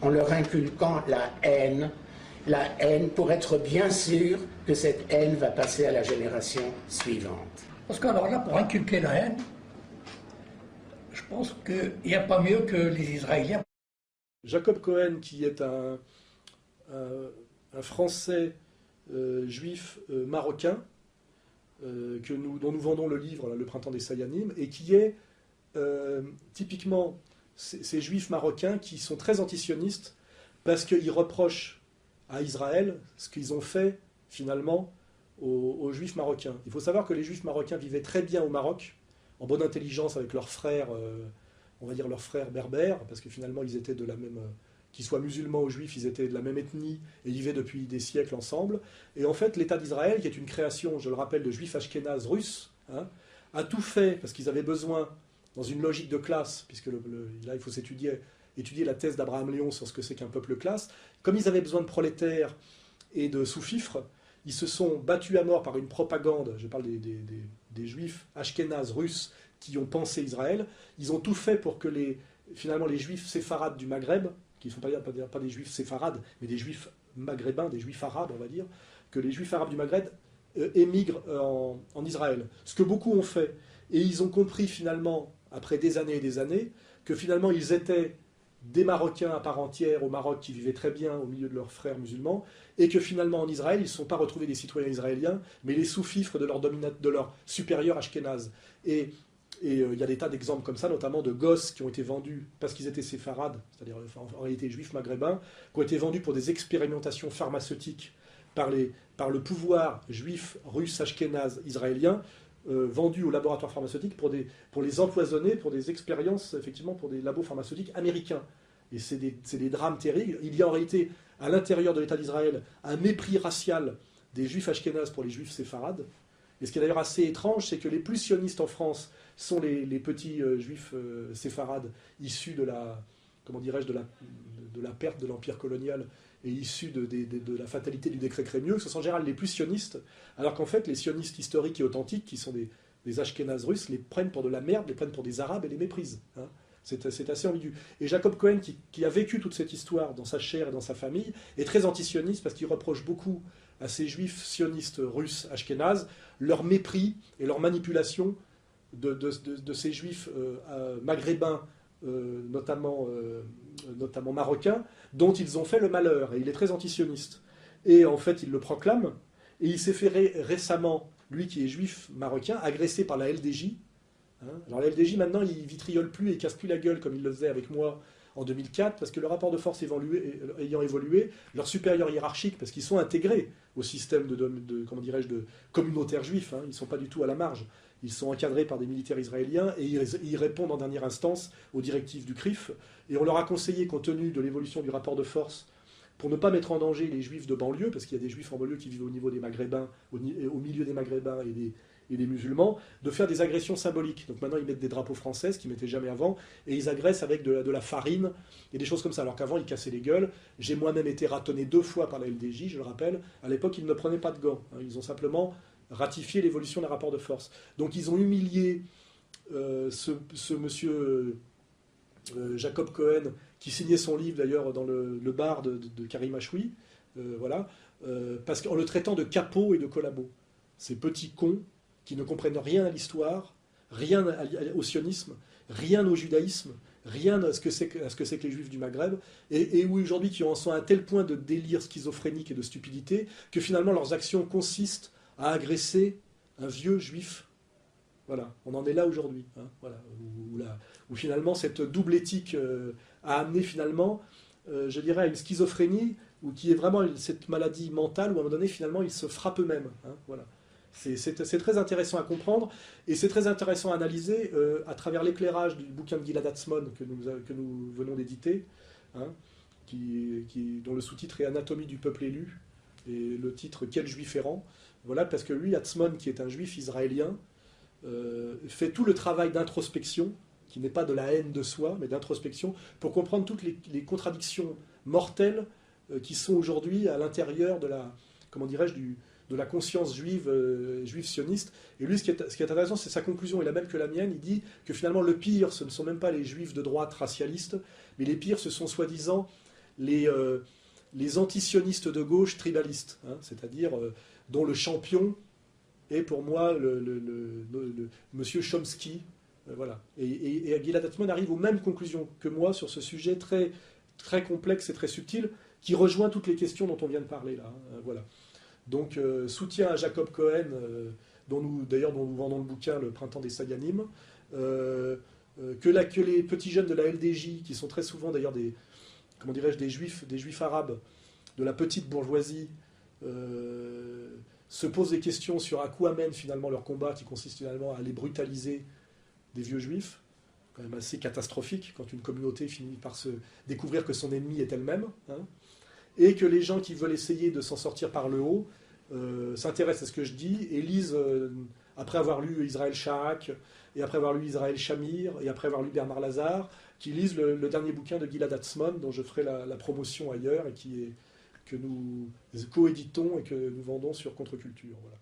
en leur inculquant la haine pour être bien sûr que cette haine va passer à la génération suivante. Parce que alors là, pour inculquer la haine, je pense qu'il n'y a pas mieux que les Israéliens. Jacob Cohen, qui est un Français juif marocain, dont nous vendons le livre, là, Le Printemps des Sayanim, et qui est typiquement ces juifs marocains qui sont très antisionistes parce qu'ils reprochent à Israël ce qu'ils ont fait finalement aux juifs marocains. Il faut savoir que les juifs marocains vivaient très bien au Maroc, en bonne intelligence avec leurs frères, on va dire leurs frères berbères, parce que finalement ils étaient de la même... qu'ils soient musulmans ou juifs, ils étaient de la même ethnie et ils vivaient depuis des siècles ensemble. Et en fait, l'État d'Israël, qui est une création, je le rappelle, de juifs ashkénazes russes, hein, a tout fait, parce qu'ils avaient besoin, dans une logique de classe, puisque là il faut étudier la thèse d'Abraham Léon sur ce que c'est qu'un peuple classe, comme ils avaient besoin de prolétaires et de sous-fifres, ils se sont battus à mort par une propagande, je parle des juifs ashkénazes russes qui ont pensé Israël, ils ont tout fait pour que finalement les juifs séfarades du Maghreb, qui ne sont pas des juifs séfarades, mais des juifs maghrébins, des juifs arabes, on va dire, que les juifs arabes du Maghreb émigrent en Israël. Ce que beaucoup ont fait. Et ils ont compris finalement, après des années et des années, que finalement ils étaient des Marocains à part entière au Maroc qui vivaient très bien au milieu de leurs frères musulmans, et que finalement en Israël, ils ne se sont pas retrouvés des citoyens israéliens, mais les sous-fifres de leur supérieur ashkénaze. Et il y a des tas d'exemples comme ça, notamment de gosses qui ont été vendus parce qu'ils étaient séfarades, c'est-à-dire en réalité juifs maghrébins, qui ont été vendus pour des expérimentations pharmaceutiques par le pouvoir juif, russe, ashkénaze, israélien, vendus au laboratoire pharmaceutique pour les empoisonner, pour des expériences, effectivement, pour des labos pharmaceutiques américains. Et c'est des drames terribles. Il y a en réalité, à l'intérieur de l'État d'Israël, un mépris racial des juifs ashkénazes pour les juifs séfarades. Et ce qui est d'ailleurs assez étrange, c'est que les plus sionistes en France sont les petits juifs séfarades issus de la, comment dirais-je, de la perte de l'empire colonial et issus de la fatalité du décret Crémieux, ce sont en général les plus sionistes, alors qu'en fait les sionistes historiques et authentiques, qui sont des ashkénazes russes, les prennent pour de la merde, les prennent pour des arabes et les méprisent. Hein. C'est assez ambigu. Et Jacob Cohen, qui a vécu toute cette histoire dans sa chair et dans sa famille, est très antisioniste parce qu'il reproche beaucoup à ces juifs sionistes russes ashkénazes leur mépris et leur manipulation de ces juifs maghrébins, notamment marocains, dont ils ont fait le malheur. Et il est très antisioniste. Et en fait, il le proclame. Et il s'est fait récemment, lui qui est juif marocain, agressé par la LDJ. Hein. Alors la LDJ, maintenant, il vitriole plus et casse plus la gueule comme il le faisait avec moi en 2004, parce que le rapport de force ayant évolué, leurs supérieurs hiérarchiques, parce qu'ils sont intégrés au système comment dirais-je, de communautaire juif, hein, ils ne sont pas du tout à la marge. Ils sont encadrés par des militaires israéliens et ils répondent en dernière instance aux directives du CRIF. Et on leur a conseillé, compte tenu de l'évolution du rapport de force, pour ne pas mettre en danger les juifs de banlieue, parce qu'il y a des juifs en banlieue qui vivent au niveau des maghrébins, au milieu des maghrébins et des musulmans, de faire des agressions symboliques. Donc maintenant ils mettent des drapeaux français, ce qu'ils ne mettaient jamais avant, et ils agressent avec de la farine et des choses comme ça, alors qu'avant ils cassaient les gueules. J'ai moi-même été ratonné 2 fois par la LDJ, je le rappelle. À l'époque ils ne prenaient pas de gants, hein. Ils ont simplement ratifié l'évolution des rapports de force. Donc ils ont humilié ce monsieur Jacob Cohen, qui signait son livre d'ailleurs dans le bar de Karim Achoui, voilà, parce qu'en le traitant de capot et de collabo. Ces petits cons qui ne comprennent rien à l'histoire, rien au sionisme, rien au judaïsme, rien à ce que c'est que les juifs du Maghreb, et où aujourd'hui qui en sont à un tel point de délire schizophrénique et de stupidité, que finalement leurs actions consistent à agresser un vieux juif. Voilà, on en est là aujourd'hui. Hein, voilà, où finalement cette double éthique a amené finalement, je dirais, à une schizophrénie, ou qui est vraiment cette maladie mentale, où à un moment donné, finalement, ils se frappent eux-mêmes. Hein, voilà. C'est très intéressant à comprendre, et c'est très intéressant à analyser à travers l'éclairage du bouquin de Gilad Atzmon que nous venons d'éditer, hein, dont le sous-titre est « Anatomie du peuple élu », et le titre « Quel juif errant ». Voilà, parce que lui, Atzmon, qui est un juif israélien, fait tout le travail d'introspection, qui n'est pas de la haine de soi, mais d'introspection, pour comprendre toutes les contradictions mortelles qui sont aujourd'hui à l'intérieur de la, comment dirais-je, de la conscience juive sioniste. Et lui, ce qui est intéressant, c'est sa conclusion, est la même que la mienne. Il dit que finalement, le pire, ce ne sont même pas les juifs de droite racialistes, mais les pires, ce sont soi-disant les antisionistes de gauche tribalistes, hein, c'est-à-dire dont le champion est pour moi monsieur Chomsky. Voilà. Et Gilad Atzmon arrive aux mêmes conclusions que moi sur ce sujet très, très complexe et très subtil, qui rejoint toutes les questions dont on vient de parler là. Hein, voilà. Donc soutien à Jacob Cohen, dont nous vendons le bouquin Le Printemps des Sayanim, que les petits jeunes de la LDJ, qui sont très souvent d'ailleurs des juifs arabes de la petite bourgeoisie, se posent des questions sur à quoi mène finalement leur combat, qui consiste finalement à les brutaliser des vieux juifs, quand même assez catastrophique quand une communauté finit par se découvrir que son ennemi est elle-même, hein, et que les gens qui veulent essayer de s'en sortir par le haut s'intéressent à ce que je dis et lisent, après avoir lu Israël Shahak, et après avoir lu Israël Shamir, et après avoir lu Bernard Lazare, qui lisent le dernier bouquin de Gilad Atzmon, dont je ferai la promotion ailleurs, et que nous coéditons et que nous vendons sur Contre-Culture. Voilà.